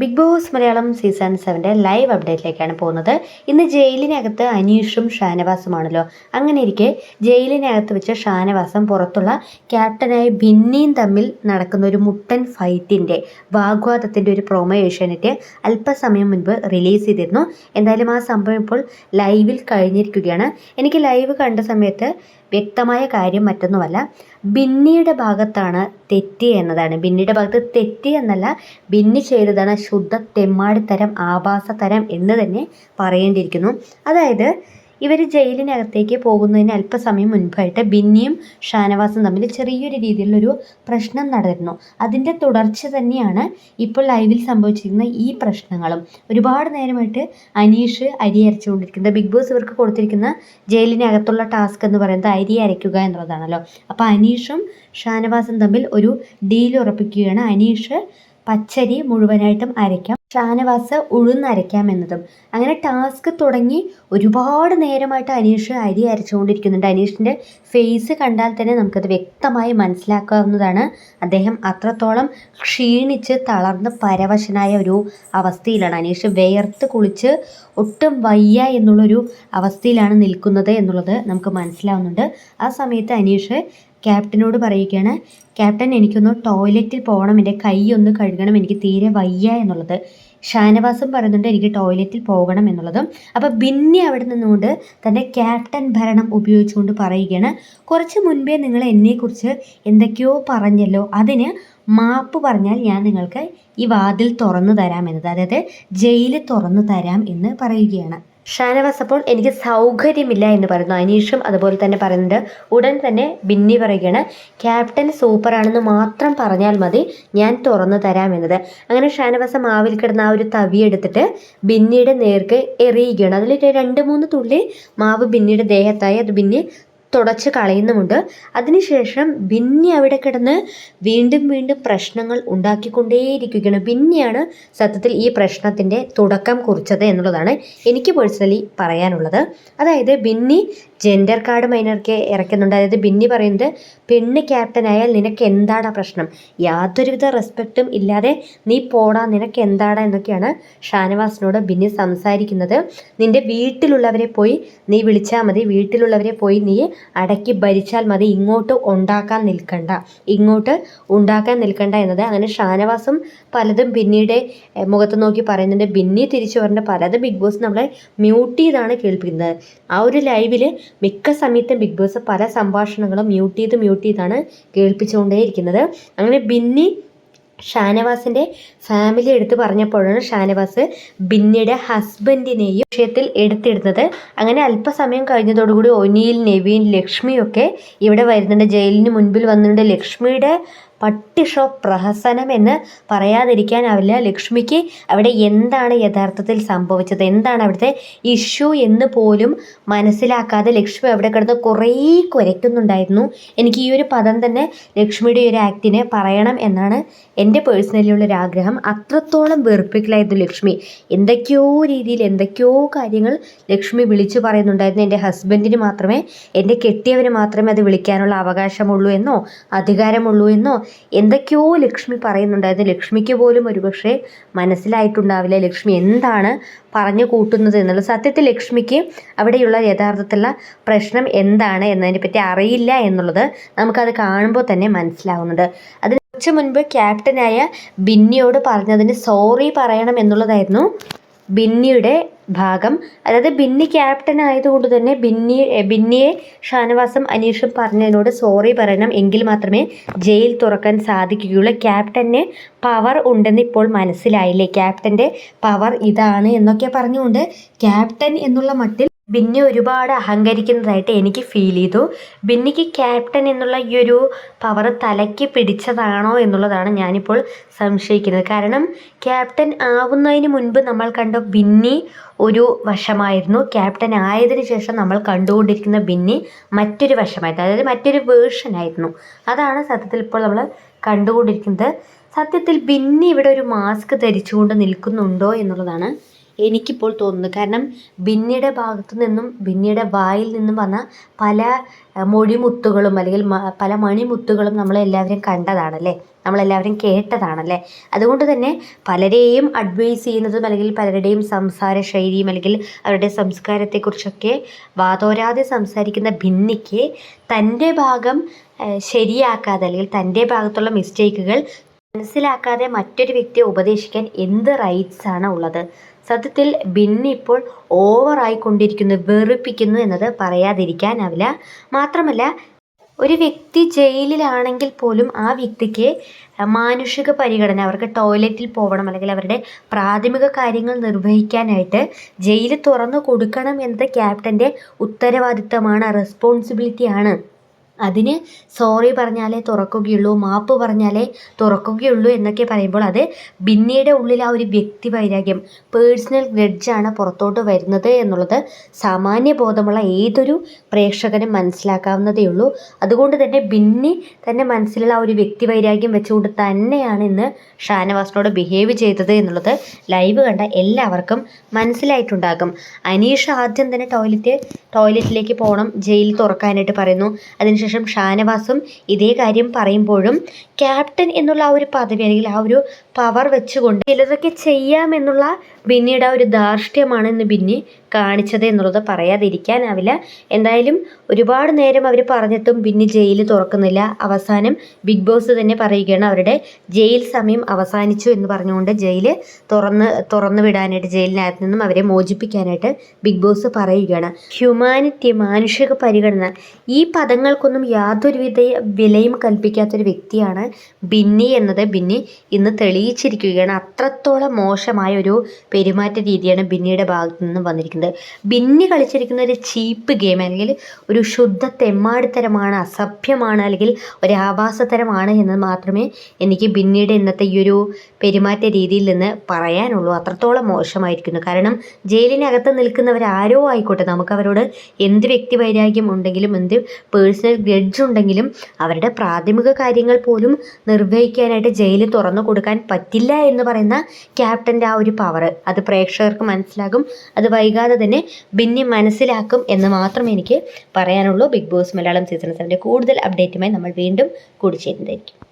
Big Boss Malayalam season 7 live അപ്ഡേറ്റിലേക്കാണ് പോകുന്നത്. ഇന്ന് ജയിലിനകത്ത് അനീഷും ഷാനവാസുമാണല്ലോ. അങ്ങനെ ഇരിക്കെ ജയിലിനകത്ത് വെച്ച് ഷാനവാസും പുറത്തുള്ള ക്യാപ്റ്റനായ ബിന്നിയും തമ്മിൽ നടക്കുന്ന ഒരു മുട്ടൻ ഫൈറ്റിൻ്റെ വാഗ്വാദത്തിൻ്റെ ഒരു പ്രൊമോ ഏഷ്യാനെറ്റ് അല്പസമയം മുൻപ് റിലീസ് ചെയ്തിരുന്നു. എന്തായാലും ആ സംഭവം ഇപ്പോൾ ലൈവിൽ കഴിഞ്ഞിരിക്കുകയാണ്. എനിക്ക് ലൈവ് കണ്ട സമയത്ത് വ്യക്തമായ കാര്യം മറ്റൊന്നുമല്ല, ബിന്നിയുടെ ഭാഗത്താണ് തെറ്റി എന്നതാണ്. ബിന്നിയുടെ ഭാഗത്ത് തെറ്റി എന്നല്ല, ബിന്നി ചെയ്തതാണ് ശുദ്ധ തെമ്മാടിത്തരം, ആഭാസതരം എന്ന് തന്നെ പറയേണ്ടിയിരിക്കുന്നു. അതായത് ഇവർ ജയിലിനകത്തേക്ക് പോകുന്നതിന് അല്പസമയം മുൻപായിട്ട് ബിന്നിയും ഷാനവാസും തമ്മിൽ ചെറിയൊരു രീതിയിലുള്ളൊരു പ്രശ്നം നടന്നിരുന്നു. അതിൻ്റെ തുടർച്ച തന്നെയാണ് ഇപ്പോൾ ലൈവിൽ സംഭവിച്ചിരിക്കുന്ന ഈ പ്രശ്നങ്ങളും. ഒരുപാട് നേരമായിട്ട് അനീഷ് അരി അരച്ചുകൊണ്ടിരിക്കുന്നത്. ബിഗ് ബോസ് ഇവർക്ക് കൊടുത്തിരിക്കുന്ന ജയിലിനകത്തുള്ള ടാസ്ക് എന്ന് പറയുന്നത് അരി അരയ്ക്കുക എന്നുള്ളതാണല്ലോ. അപ്പോൾ അനീഷും ഷാനവാസും തമ്മിൽ ഒരു ഡീൽ ഉറപ്പിക്കുകയാണ്. അനീഷ് പച്ചരി മുഴുവനായിട്ടും അരയ്ക്കാം, ഷാനവാസ് ഉഴുന്നരയ്ക്കാം എന്നതും. അങ്ങനെ ടാസ്ക് തുടങ്ങി ഒരുപാട് നേരമായിട്ട് അനീഷ് അരി അരച്ചുകൊണ്ടിരിക്കുന്നുണ്ട്. അനീഷിൻ്റെ ഫേസ് കണ്ടാൽ തന്നെ നമുക്കത് വ്യക്തമായി മനസ്സിലാക്കാവുന്നതാണ്. അദ്ദേഹം അത്രത്തോളം ക്ഷീണിച്ച് തളർന്ന് പരവശനായ ഒരു അവസ്ഥയിലാണ്. അനീഷ് വേർത്ത് കുളിച്ച് ഒട്ടും വയ്യ എന്നുള്ളൊരു അവസ്ഥയിലാണ് നിൽക്കുന്നത് എന്നുള്ളത് നമുക്ക് മനസ്സിലാവുന്നുണ്ട്. ആ സമയത്ത് അനീഷ് ക്യാപ്റ്റനോട് പറയുകയാണ്, ക്യാപ്റ്റൻ എനിക്കൊന്ന് ടോയ്ലറ്റിൽ പോകണം, എൻ്റെ കൈ ഒന്ന് കഴുകണം, എനിക്ക് തീരെ വയ്യ എന്നുള്ളത്. ഷാനവാസും പറയുന്നുണ്ട് എനിക്ക് ടോയ്ലറ്റിൽ പോകണം എന്നുള്ളതും. അപ്പോൾ ബിന്നി അവിടെ നിന്നുകൊണ്ട് തൻ്റെ ക്യാപ്റ്റൻ ഭരണം ഉപയോഗിച്ചുകൊണ്ട് പറയുകയാണ്, കുറച്ച് മുൻപേ നിങ്ങൾ എന്നെക്കുറിച്ച് എന്തൊക്കെയോ പറഞ്ഞല്ലോ, അതിന് മാപ്പ് പറഞ്ഞാൽ ഞാൻ നിങ്ങൾക്ക് ഈ വാതിൽ തുറന്നു തരാം എന്നത്, അതായത് ജയിൽ തുറന്നു തരാം എന്ന് പറയുകയാണ്. ഷാനവാസ് അപ്പോൾ എനിക്ക് സൗകര്യമില്ല എന്ന് പറയുന്നു. അനീഷും അതുപോലെ തന്നെ പറയുന്നുണ്ട്. ഉടൻ തന്നെ ബിന്നി പറയുകയാണ്, ക്യാപ്റ്റൻ സൂപ്പറാണെന്ന് മാത്രം പറഞ്ഞാൽ മതി, ഞാൻ തുറന്നു തരാം എന്നത്. അങ്ങനെ ഷാനവാസ് മാവിൽ കിടന്ന ആ ഒരു തവി എടുത്തിട്ട് ബിന്നിയുടെ നേർക്ക് എറിയുകയാണ്. അതിൽ 2-3 തുള്ളി മാവ് ബിന്നിയുടെ ദേഹത്തായി അത് ബിന്നി തുടച്ച് കളയുന്നുമുണ്ട്. അതിനുശേഷം ബിന്നി അവിടെ കിടന്ന് വീണ്ടും വീണ്ടും പ്രശ്നങ്ങൾ ഉണ്ടാക്കിക്കൊണ്ടേയിരിക്കുകയാണ്. ബിന്നിയാണ് സത്യത്തിൽ ഈ പ്രശ്നത്തിൻ്റെ തുടക്കം കുറിച്ചത് എന്നുള്ളതാണ് എനിക്ക് പേഴ്സണലി പറയാനുള്ളത്. അതായത് ബിന്നി ജെൻഡർ കാർഡ് മൈനർക്ക് ഇറക്കുന്നുണ്ട്. അതായത് ബിന്നി പറയുന്നത്, പെണ്ണ് ക്യാപ്റ്റനായാൽ നിനക്ക് എന്താടാ പ്രശ്നം, യാതൊരുവിധ റെസ്പെക്റ്റും ഇല്ലാതെ നീ പോടാ, നിനക്ക് എന്താടാ എന്നൊക്കെയാണ് ഷാനവാസിനോട് ബിന്നി സംസാരിക്കുന്നത്. നിൻ്റെ വീട്ടിലുള്ളവരെ പോയി നീ വിളിച്ചാൽ മതി, വീട്ടിലുള്ളവരെ പോയി നീ അടക്കി ഭരിച്ചാൽ മതി, ഇങ്ങോട്ട് ഉണ്ടാക്കാൻ നിൽക്കണ്ട എന്നത്. അങ്ങനെ ഷാനവാസും പലതും ബിന്നിയുടെ മുഖത്ത് നോക്കി പറയുന്നുണ്ട്. ബിന്നി തിരിച്ചു പറഞ്ഞ പലതും ബിഗ് ബോസ് നമ്മളെ മ്യൂട്ട് ചെയ്താണ് കേൾപ്പിക്കുന്നത്. ആ ഒരു ലൈവിൽ മിക്ക സമയത്തും ബിഗ് ബോസ് പല സംഭാഷണങ്ങളും മ്യൂട്ട് ചെയ്താണ് കേൾപ്പിച്ചുകൊണ്ടേയിരിക്കുന്നത്. അങ്ങനെ ബിന്നി ഷാനവാസിൻ്റെ ഫാമിലി എടുത്ത് പറഞ്ഞപ്പോഴാണ് ഷാനവാസ് ബിന്നിയുടെ ഹസ്ബൻഡിനെയും വിഷയത്തിൽ എടുത്തിടുന്നത്. അങ്ങനെ അല്പസമയം കഴിഞ്ഞതോടുകൂടി ഒനിയിൽ, നെവിൻ, ലക്ഷ്മിയൊക്കെ ഇവിടെ വരുന്നുണ്ട്. ജയിലിന് മുൻപിൽ വന്നിട്ടുണ്ട്. ലക്ഷ്മിയുടെ പട്ടി ഷോ പ്രഹസനം എന്ന് പറയാതിരിക്കാനാവില്ല. ലക്ഷ്മിക്ക് അവിടെ എന്താണ് യഥാർത്ഥത്തിൽ സംഭവിച്ചത്, എന്താണ് അവിടുത്തെ ഇഷ്യൂ എന്ന് പോലും മനസ്സിലാക്കാതെ ലക്ഷ്മി അവിടെ കിടന്ന് കുറേ കുരയ്ക്കുന്നുണ്ടായിരുന്നു. എനിക്ക് ഈ ഒരു പദം തന്നെ ലക്ഷ്മിയുടെ ഈ ഒരു ആക്ടിനെ പറയണം എന്നാണ് എൻ്റെ പേഴ്സണലിയുള്ളൊരു ആഗ്രഹം. അത്രത്തോളം വെറുപ്പിക്കലായിരുന്നു ലക്ഷ്മി. എന്തൊക്കെയോ രീതിയിൽ എന്തൊക്കെയോ കാര്യങ്ങൾ ലക്ഷ്മി വിളിച്ചു പറയുന്നുണ്ടായിരുന്നു. എൻ്റെ ഹസ്ബൻഡിന് മാത്രമേ, എൻ്റെ കെട്ടിയവന് മാത്രമേ അത് വിളിക്കാനുള്ള അവകാശമുള്ളൂ എന്നോ അധികാരമുള്ളൂ എന്നോ എന്തൊക്കെയോ ലക്ഷ്മി പറയുന്നുണ്ടായിരുന്നു. ലക്ഷ്മിക്ക് പോലും ഒരുപക്ഷെ മനസ്സിലായിട്ടുണ്ടാവില്ല ലക്ഷ്മി എന്താണ് പറഞ്ഞു കൂട്ടുന്നത് എന്നുള്ളത്. സത്യത്തിൽ ലക്ഷ്മിക്ക് അവിടെയുള്ള യഥാർത്ഥത്തിലുള്ള പ്രശ്നം എന്താണ് എന്നതിനെപ്പറ്റി അറിയില്ല എന്നുള്ളത് നമുക്കത് കാണുമ്പോൾ തന്നെ മനസ്സിലാവുന്നുണ്ട്. അതിന് കുറച്ച് മുൻപ് ക്യാപ്റ്റനായ ബിന്നിയോട് പറഞ്ഞതിന് സോറി പറയണം എന്നുള്ളതായിരുന്നു ബിന്നിയുടെ ഭാഗം. അതായത് ബിന്നി ക്യാപ്റ്റൻ ആയതുകൊണ്ട് തന്നെ ബിന്നിയെ ഷാനവാസും അനീഷും പറഞ്ഞതിനോട് സോറി പറയണം, എങ്കിൽ മാത്രമേ ജയിൽ തുറക്കാൻ സാധിക്കുകയുള്ളൂ. ക്യാപ്റ്റന് പവർ ഉണ്ടെന്ന് ഇപ്പോൾ മനസ്സിലായില്ലേ, ക്യാപ്റ്റൻ്റെ പവർ ഇതാണ് എന്നൊക്കെ പറഞ്ഞുകൊണ്ട് ക്യാപ്റ്റൻ എന്നുള്ള മട്ടിൽ ബിന്നി ഒരുപാട് അഹങ്കരിക്കുന്നതായിട്ട് എനിക്ക് ഫീൽ ചെയ്തു. ബിന്നിക്ക് ക്യാപ്റ്റൻ എന്നുള്ള ഈ ഒരു പവർ തലയ്ക്ക് പിടിച്ചതാണോ എന്നുള്ളതാണ് ഞാനിപ്പോൾ സംശയിക്കുന്നത്. കാരണം ക്യാപ്റ്റൻ ആവുന്നതിന് മുൻപ് നമ്മൾ കണ്ട ബിന്നി ഒരു വശമായിരുന്നു. ക്യാപ്റ്റൻ ആയതിനു ശേഷം നമ്മൾ കണ്ടുകൊണ്ടിരിക്കുന്ന ബിന്നി മറ്റൊരു വശമായിരുന്നു, അതായത് മറ്റൊരു വേർഷനായിരുന്നു. അതാണ് സത്യത്തിൽ ഇപ്പോൾ നമ്മൾ കണ്ടുകൊണ്ടിരിക്കുന്നത്. സത്യത്തിൽ ബിന്നി ഇവിടെ ഒരു മാസ്ക് ധരിച്ചുകൊണ്ട് നിൽക്കുന്നുണ്ടോ എന്നുള്ളതാണ് എനിക്കിപ്പോൾ തോന്നുന്നു. കാരണം ബിന്നിയുടെ ഭാഗത്തു നിന്നും ബിന്നിയുടെ വായിൽ നിന്നും വന്ന പല മൊഴിമുത്തുകളും അല്ലെങ്കിൽ പല മണിമുത്തുകളും നമ്മളെല്ലാവരും കണ്ടതാണല്ലേ, നമ്മളെല്ലാവരും കേട്ടതാണല്ലേ. അതുകൊണ്ട് തന്നെ പലരെയും അഡ്വൈസ് ചെയ്യുന്നതും അല്ലെങ്കിൽ പലരുടെയും സംസാര ശൈലിയും അല്ലെങ്കിൽ അവരുടെ സംസ്കാരത്തെക്കുറിച്ചൊക്കെ വാതോരാതെ സംസാരിക്കുന്ന ബിന്നിക്ക് തൻ്റെ ഭാഗം ശരിയാക്കാതെ അല്ലെങ്കിൽ തൻ്റെ ഭാഗത്തുള്ള മിസ്റ്റേക്കുകൾ മനസ്സിലാക്കാതെ മറ്റൊരു വ്യക്തിയെ ഉപദേശിക്കാൻ എന്ത് റൈറ്റ്സ് ആണ് ഉള്ളത്? സത്യത്തിൽ ബിന്നി ഇപ്പോൾ ഓവറായിക്കൊണ്ടിരിക്കുന്നു, വെറുപ്പിക്കുന്നു എന്നത് പറയാതിരിക്കാനാവില്ല. മാത്രമല്ല, ഒരു വ്യക്തി ജയിലിലാണെങ്കിൽ പോലും ആ വ്യക്തിക്ക് മാനുഷിക പരിഗണന, അവർക്ക് ടോയ്ലറ്റിൽ പോകണം അല്ലെങ്കിൽ അവരുടെ പ്രാഥമിക കാര്യങ്ങൾ നിർവഹിക്കാനായിട്ട് ജയിൽ തുറന്നു കൊടുക്കണം എന്നത് ക്യാപ്റ്റൻ്റെ ഉത്തരവാദിത്തമാണ്, റെസ്പോൺസിബിലിറ്റിയാണ്. അതിന് സോറി പറഞ്ഞാലേ തുറക്കുകയുള്ളൂ, മാപ്പ് പറഞ്ഞാലേ തുറക്കുകയുള്ളൂ എന്നൊക്കെ പറയുമ്പോൾ അത് ബിന്നിയുടെ ഉള്ളിൽ ആ ഒരു വ്യക്തി വൈരാഗ്യം, പേഴ്സണൽ ഗ്രഡ്ജാണ് പുറത്തോട്ട് വരുന്നത് എന്നുള്ളത് സാമാന്യ ബോധമുള്ള ഏതൊരു പ്രേക്ഷകനും മനസ്സിലാക്കാവുന്നതേ ഉള്ളൂ. അതുകൊണ്ട് തന്നെ ബിന്നി തൻ്റെ മനസ്സിലുള്ള ആ ഒരു വ്യക്തി വൈരാഗ്യം വെച്ചുകൊണ്ട് തന്നെയാണ് ഇന്ന് ഷാനവാസിനോട് ബിഹേവ് ചെയ്തത് എന്നുള്ളത് ലൈവ് കണ്ട എല്ലാവർക്കും മനസ്സിലായിട്ടുണ്ടാകും. അനീഷ് ആദ്യം തന്നെ ടോയ്ലറ്റിലേക്ക് പോകണം, ജയിൽ തുറക്കാനായിട്ട് പറയുന്നു. അതിനുശേഷം ഷാനവാസും ഇതേ കാര്യം പറയുമ്പോഴും ക്യാപ്റ്റൻ എന്നുള്ള ആ ഒരു പദവി അല്ലെങ്കിൽ ആ ഒരു പവർ വെച്ചുകൊണ്ട് ചിലതൊക്കെ ചെയ്യാമെന്നുള്ള ബിന്നിയുടെ ആ ഒരു ധാർഷ്ട്യമാണ് ഇന്ന് ബിന്നി കാണിച്ചത് എന്നുള്ളത് പറയാതിരിക്കാനാവില്ല. എന്തായാലും ഒരുപാട് നേരം അവർ പറഞ്ഞിട്ടും ബിന്നി ജയിൽ തുറക്കുന്നില്ല. അവസാനം ബിഗ് ബോസ് തന്നെ പറയുകയാണ് അവരുടെ ജയിൽ സമയം അവസാനിച്ചു എന്ന് പറഞ്ഞുകൊണ്ട് ജയിൽ തുറന്നു വിടാനായിട്ട്, ജയിലിനകത്ത് നിന്നും അവരെ മോചിപ്പിക്കാനായിട്ട് ബിഗ് ബോസ് പറയുകയാണ്. ഹ്യൂമാനിറ്റി, മാനുഷിക പരിഗണന, ഈ പദങ്ങൾക്കൊന്നും യാതൊരുവിധ വിലയും കൽപ്പിക്കാത്തൊരു വ്യക്തിയാണ് ബിന്നി എന്നത് ബിന്നി ഇന്ന് തെളിയിച്ചിരിക്കുകയാണ്. അത്രത്തോളം മോശമായ ഒരു പെരുമാറ്റ രീതിയാണ് ബിന്നിയുടെ ഭാഗത്തു നിന്നും വന്നിരിക്കുന്നത്. ബിന്നി കളിച്ചിരിക്കുന്ന ഒരു ചീപ്പ് ഗെയിം അല്ലെങ്കിൽ ഒരു ശുദ്ധ തെമ്മാടിത്തരമാണ്, അസഭ്യമാണ് അല്ലെങ്കിൽ ഒരു ആഭാസതരമാണ് എന്ന് മാത്രമേ എനിക്ക് ബിന്നിയുടെ ഇന്നത്തെ ഈ ഒരു പെരുമാറ്റ രീതിയിൽ നിന്ന് പറയാനുള്ളൂ. അത്രത്തോളം മോശമായിരിക്കുന്നു. കാരണം ജയിലിനകത്ത് നിൽക്കുന്നവരാരോ ആയിക്കോട്ടെ, നമുക്കവരോട് എന്ത് വ്യക്തി വൈരാഗ്യം ഉണ്ടെങ്കിലും എന്ത് പേഴ്സണൽ ഗ്രഡ്ജ് ഉണ്ടെങ്കിലും അവരുടെ പ്രാഥമിക കാര്യങ്ങൾ പോലും നിർവഹിക്കാനായിട്ട് ജയിലിൽ തുറന്നു കൊടുക്കാൻ പറ്റില്ല എന്ന് പറയുന്ന ക്യാപ്റ്റൻ്റെ ആ ഒരു പവർ അത് പ്രേക്ഷകർക്ക് മനസ്സിലാകും. അത് വൈകാതെ തന്നെ ബിന്നി മനസ്സിലാക്കും എന്ന് മാത്രമേ എനിക്ക് പറയാനുള്ളൂ. ബിഗ് ബോസ് മലയാളം സീസൺ 7 കൂടുതൽ അപ്ഡേറ്റുമായി നമ്മൾ വീണ്ടും കൂടിച്ചേരുന്നതായിരിക്കും.